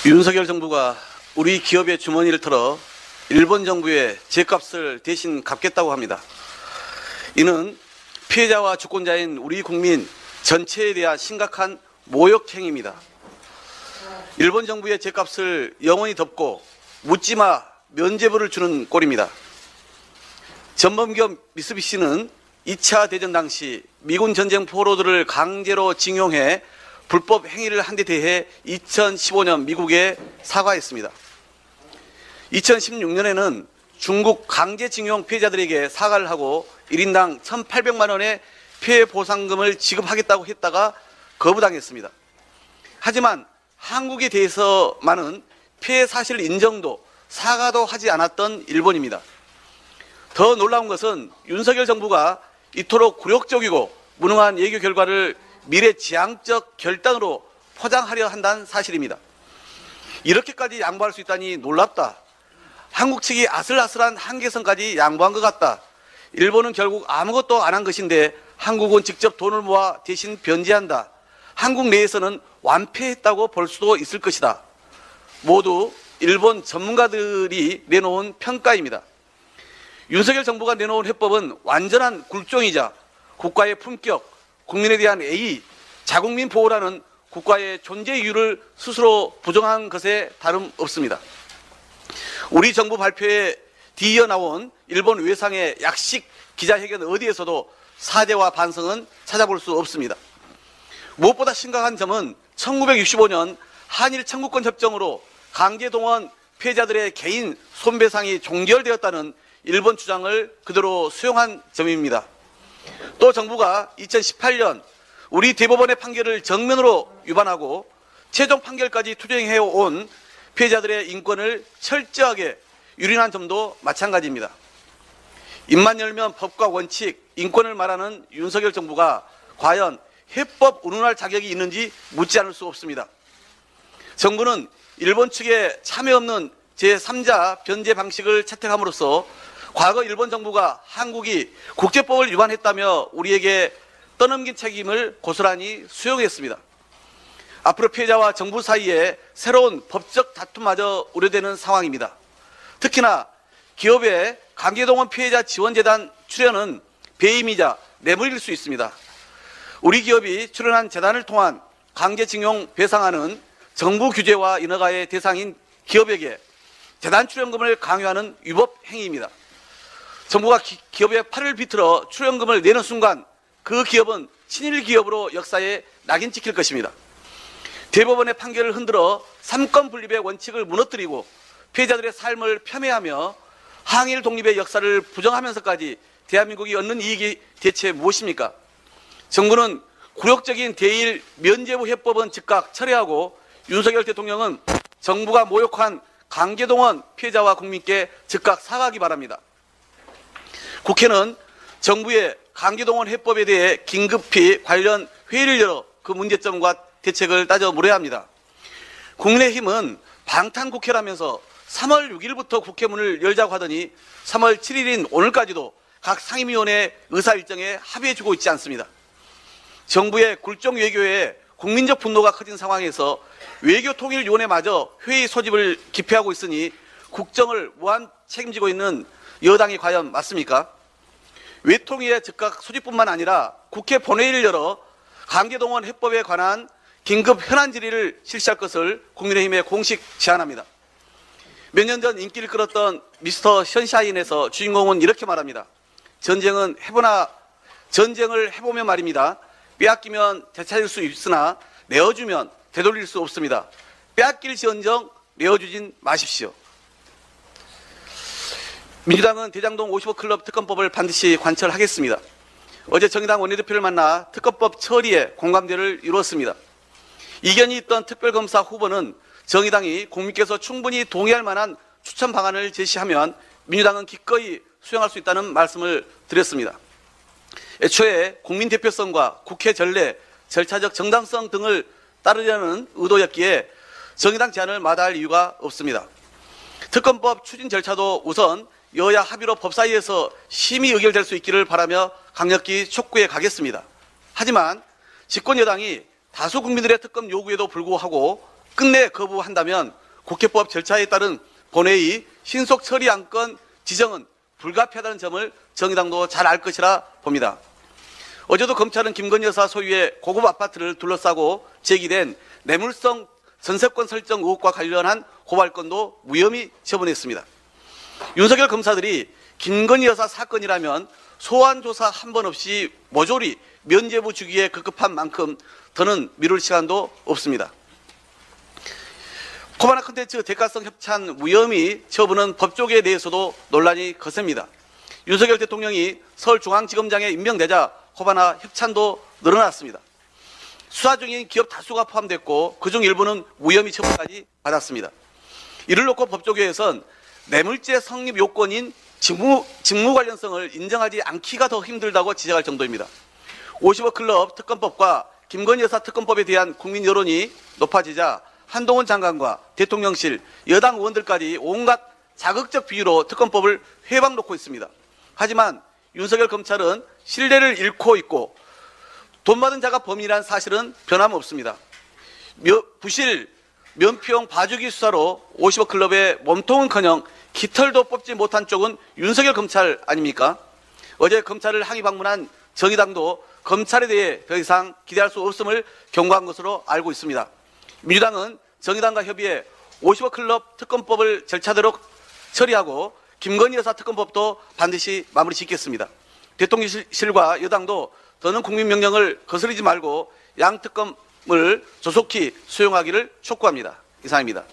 윤석열 정부가 우리 기업의 주머니를 털어 일본 정부의 죗값을 대신 갚겠다고 합니다. 이는 피해자와 주권자인 우리 국민 전체에 대한 심각한 모욕 행위입니다. 일본 정부의 죗값을 영원히 덮고 묻지마 면죄부를 주는 꼴입니다. 전범기업 미쓰비시는 2차 대전 당시 미군 전쟁 포로들을 강제로 징용해 불법 행위를 한 데 대해 2015년 미국에 사과했습니다. 2016년에는 중국 강제징용 피해자들에게 사과를 하고 1인당 1,800만 원의 피해 보상금을 지급하겠다고 했다가 거부당했습니다. 하지만 한국에 대해서만은 피해 사실 인정도 사과도 하지 않았던 일본입니다. 더 놀라운 것은 윤석열 정부가 이토록 굴욕적이고 무능한 외교 결과를 미래지향적 결단으로 포장하려 한다는 사실입니다. 이렇게까지 양보할 수 있다니 놀랍다. 한국 측이 아슬아슬한 한계선까지 양보한 것 같다. 일본은 결국 아무것도 안 한 것인데 한국은 직접 돈을 모아 대신 변제한다. 한국 내에서는 완패했다고 볼 수도 있을 것이다. 모두 일본 전문가들이 내놓은 평가입니다. 윤석열 정부가 내놓은 해법은 완전한 굴종이자 국가의 품격, 국민에 대한 예의, 자국민 보호라는 국가의 존재 이유를 스스로 부정한 것에 다름없습니다. 우리 정부 발표에 뒤이어 나온 일본 외상의 약식 기자회견 어디에서도 사죄와 반성은 찾아볼 수 없습니다. 무엇보다 심각한 점은 1965년 한일 청구권 협정으로 강제동원 피해자들의 개인 손배상이 종결되었다는 일본 주장을 그대로 수용한 점입니다. 또 정부가 2018년 우리 대법원의 판결을 정면으로 위반하고 최종 판결까지 투쟁해온 피해자들의 인권을 철저하게 유린한 점도 마찬가지입니다. 입만 열면 법과 원칙, 인권을 말하는 윤석열 정부가 과연 해법 운운할 자격이 있는지 묻지 않을 수 없습니다. 정부는 일본 측에 참여 없는 제3자 변제 방식을 채택함으로써 과거 일본 정부가 한국이 국제법을 위반했다며 우리에게 떠넘긴 책임을 고스란히 수용했습니다. 앞으로 피해자와 정부 사이에 새로운 법적 다툼마저 우려되는 상황입니다. 특히나 기업의 강제동원 피해자 지원재단 출연은 배임이자 뇌물일 수 있습니다. 우리 기업이 출연한 재단을 통한 강제징용 배상하는 정부 규제와 인허가의 대상인 기업에게 재단 출연금을 강요하는 위법 행위입니다. 정부가 기업의 팔을 비틀어 출연금을 내는 순간 그 기업은 친일 기업으로 역사에 낙인 찍힐 것입니다. 대법원의 판결을 흔들어 삼권 분립의 원칙을 무너뜨리고 피해자들의 삶을 폄훼하며 항일 독립의 역사를 부정하면서까지 대한민국이 얻는 이익이 대체 무엇입니까? 정부는 굴욕적인 대일 면죄부 해법은 즉각 철회하고 윤석열 대통령은 정부가 모욕한 강제동원 피해자와 국민께 즉각 사과하기 바랍니다. 국회는 정부의 강제동원 해법에 대해 긴급히 관련 회의를 열어 그 문제점과 대책을 따져 물어야 합니다. 국민의힘은 방탄국회라면서 3월 6일부터 국회 문을 열자고 하더니 3월 7일인 오늘까지도 각 상임위원회 의사 일정에 합의해주고 있지 않습니다. 정부의 굴종 외교에 국민적 분노가 커진 상황에서 외교통일위원회마저 회의 소집을 기피하고 있으니 국정을 무한 책임지고 있는 여당이 과연 맞습니까? 외통위의 즉각 소집뿐만 아니라 국회 본회의를 열어 강제동원 해법에 관한 긴급 현안 질의를 실시할 것을 국민의힘에 공식 제안합니다. 몇 년 전 인기를 끌었던 미스터 션샤인에서 주인공은 이렇게 말합니다. 전쟁을 해보면 말입니다. 빼앗기면 되찾을 수 있으나 내어주면 되돌릴 수 없습니다. 빼앗길지언정 내어주진 마십시오. 민주당은 대장동 55클럽 특검법을 반드시 관철하겠습니다. 어제 정의당 원내대표를 만나 특검법 처리에 공감대를 이루었습니다. 이견이 있던 특별검사 후보는 정의당이 국민께서 충분히 동의할 만한 추천 방안을 제시하면 민주당은 기꺼이 수용할 수 있다는 말씀을 드렸습니다. 애초에 국민 대표성과 국회 전례, 절차적 정당성 등을 따르려는 의도였기에 정의당 제안을 마다할 이유가 없습니다. 특검법 추진 절차도 우선 여야 합의로 법사위에서 심의 의결될 수 있기를 바라며 강력히 촉구해 가겠습니다. 하지만 집권 여당이 다수 국민들의 특검 요구에도 불구하고 끝내 거부한다면 국회법 절차에 따른 본회의 신속 처리 안건 지정은 불가피하다는 점을 정의당도 잘 알 것이라 봅니다. 어제도 검찰은 김건희 여사 소유의 고급 아파트를 둘러싸고 제기된 뇌물성 전세권 설정 의혹과 관련한 고발건도 무혐의 처분했습니다. 윤석열 검사들이 김건희 여사 사건이라면 소환 조사 한 번 없이 모조리 면죄부 주기에 급급한 만큼 더는 미룰 시간도 없습니다. 코바나 콘텐츠 대가성 협찬 무혐의 처분은 법조계에 대해서도 논란이 거셉니다. 윤석열 대통령이 서울중앙지검장에 임명되자 코바나 협찬도 늘어났습니다. 수사 중인 기업 다수가 포함됐고 그중 일부는 무혐의 처분까지 받았습니다. 이를 놓고 법조계에선 뇌물죄 성립 요건인 직무 관련성을 인정하지 않기가 더 힘들다고 지적할 정도입니다. 50억 클럽 특검법과 김건희 여사 특검법에 대한 국민 여론이 높아지자 한동훈 장관과 대통령실, 여당 의원들까지 온갖 자극적 비유로 특검법을 회방 놓고 있습니다. 하지만 윤석열 검찰은 신뢰를 잃고 있고 돈 받은 자가 범인이라는 사실은 변함없습니다. 부실 면피용 봐주기 수사로 50억 클럽의 몸통은커녕 깃털도 뽑지 못한 쪽은 윤석열 검찰 아닙니까? 어제 검찰을 항의 방문한 정의당도 검찰에 대해 더 이상 기대할 수 없음을 경고한 것으로 알고 있습니다. 민주당은 정의당과 협의해 50억 클럽 특검법을 절차대로 처리하고 김건희 여사 특검법도 반드시 마무리 짓겠습니다. 대통령실과 여당도 더는 국민 명령을 거스르지 말고 양 특검을 조속히 수용하기를 촉구합니다. 이상입니다.